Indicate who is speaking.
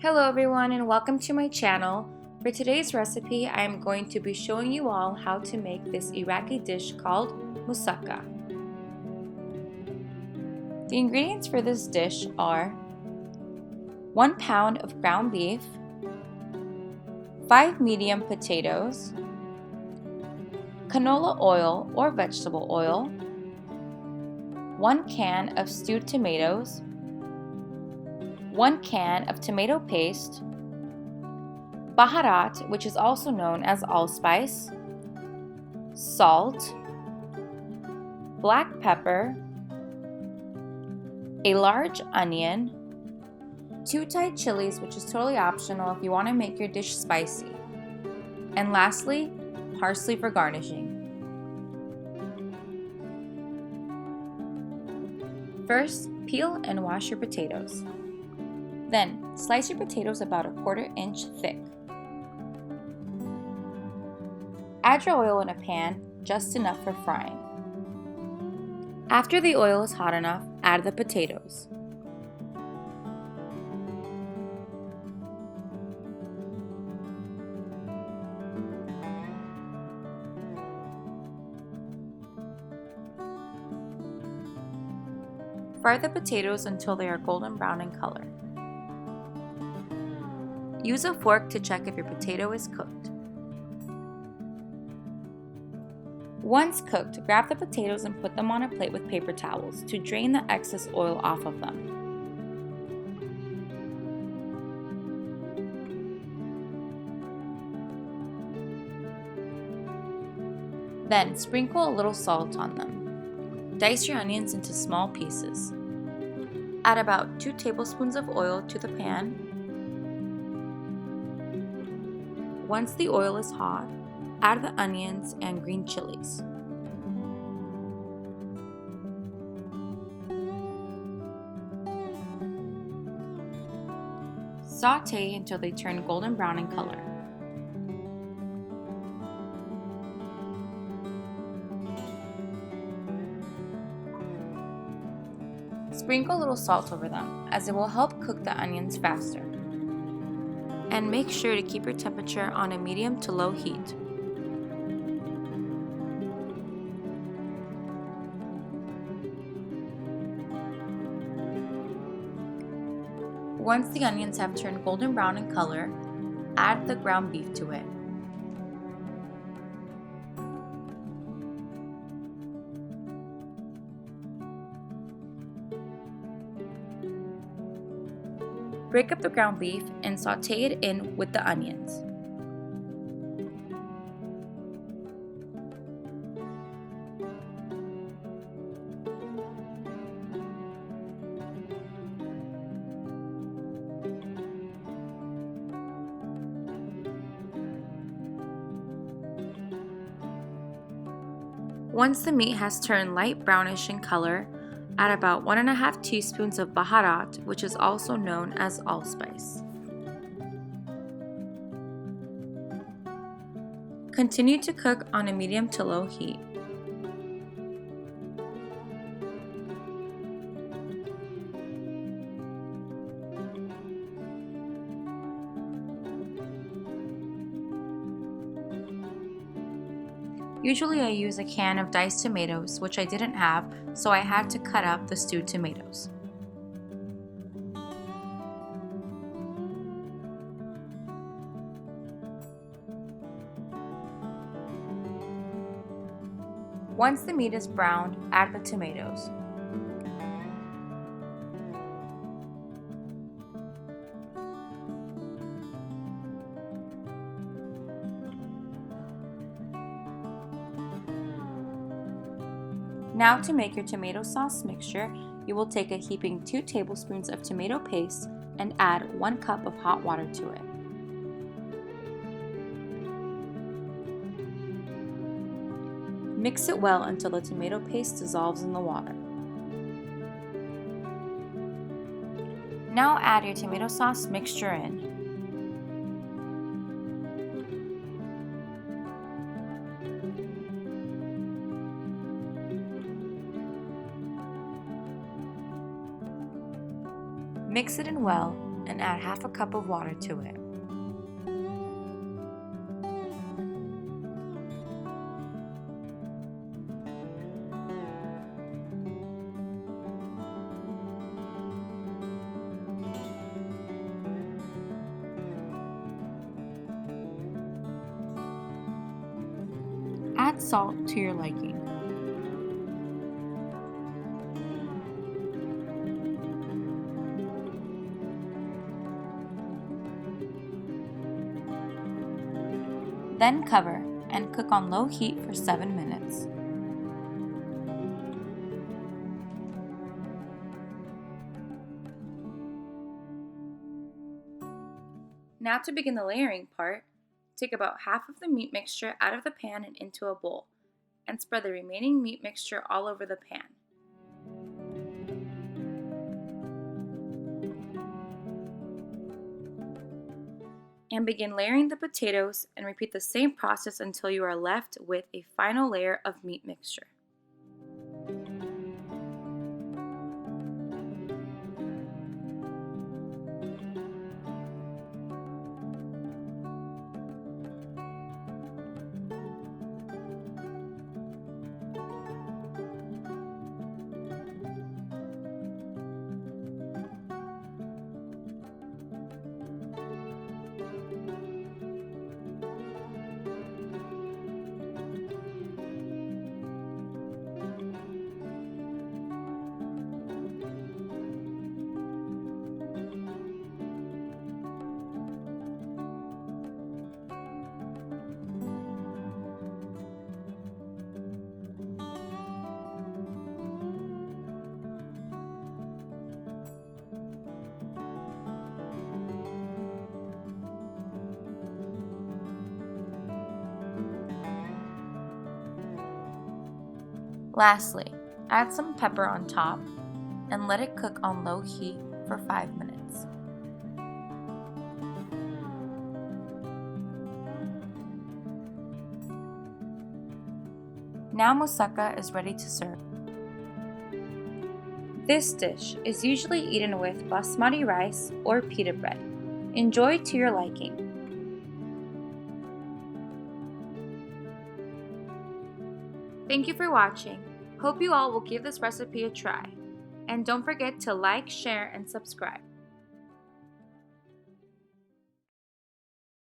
Speaker 1: Hello everyone and welcome to my channel. For today's recipe, I am going to be showing you all how to make this Iraqi dish called moussaka. The ingredients for this dish are 1 pound of ground beef, 5 medium potatoes, canola oil or vegetable oil, 1 can of stewed tomatoes, 1 can of tomato paste, baharat, which is also known as allspice, salt, black pepper, a large onion, 2 Thai chilies, which is totally optional if you want to make your dish spicy, and lastly, parsley for garnishing. First, peel and wash your potatoes. Then, slice your potatoes about 1/4 inch thick. Add your oil in a pan, just enough for frying. After the oil is hot enough, add the potatoes. Fry the potatoes until they are golden brown in color. Use a fork to check if your potato is cooked. Once cooked, grab the potatoes and put them on a plate with paper towels to drain the excess oil off of them. Then sprinkle a little salt on them. Dice your onions into small pieces. Add about 2 tablespoons of oil to the pan. Once the oil is hot, add the onions and green chilies. Saute until they turn golden brown in color. Sprinkle a little salt over them, as it will help cook the onions faster. And make sure to keep your temperature on a medium to low heat. Once the onions have turned golden brown in color, add the ground beef to it. Break up the ground beef and saute it in with the onions. Once the meat has turned light brownish in color, add about 1½ teaspoons of baharat, which is also known as allspice. Continue to cook on a medium to low heat. Usually I use a can of diced tomatoes, which I didn't have, so I had to cut up the stewed tomatoes. Once the meat is browned, add the tomatoes. Now to make your tomato sauce mixture, you will take a heaping 2 tablespoons of tomato paste and add 1 cup of hot water to it. Mix it well until the tomato paste dissolves in the water. Now add your tomato sauce mixture in. Mix it in well and add half a cup of water to it. Add salt to your liking. Then cover and cook on low heat for 7 minutes. Now to begin the layering part, take about half of the meat mixture out of the pan and into a bowl, and spread the remaining meat mixture all over the pan. And begin layering the potatoes and repeat the same process until you are left with a final layer of meat mixture. Lastly, add some pepper on top and let it cook on low heat for 5 minutes. Now moussaka is ready to serve. This dish is usually eaten with basmati rice or pita bread. Enjoy to your liking. Thank you for watching. Hope you all will give this recipe a try. And don't forget to like, share, and subscribe.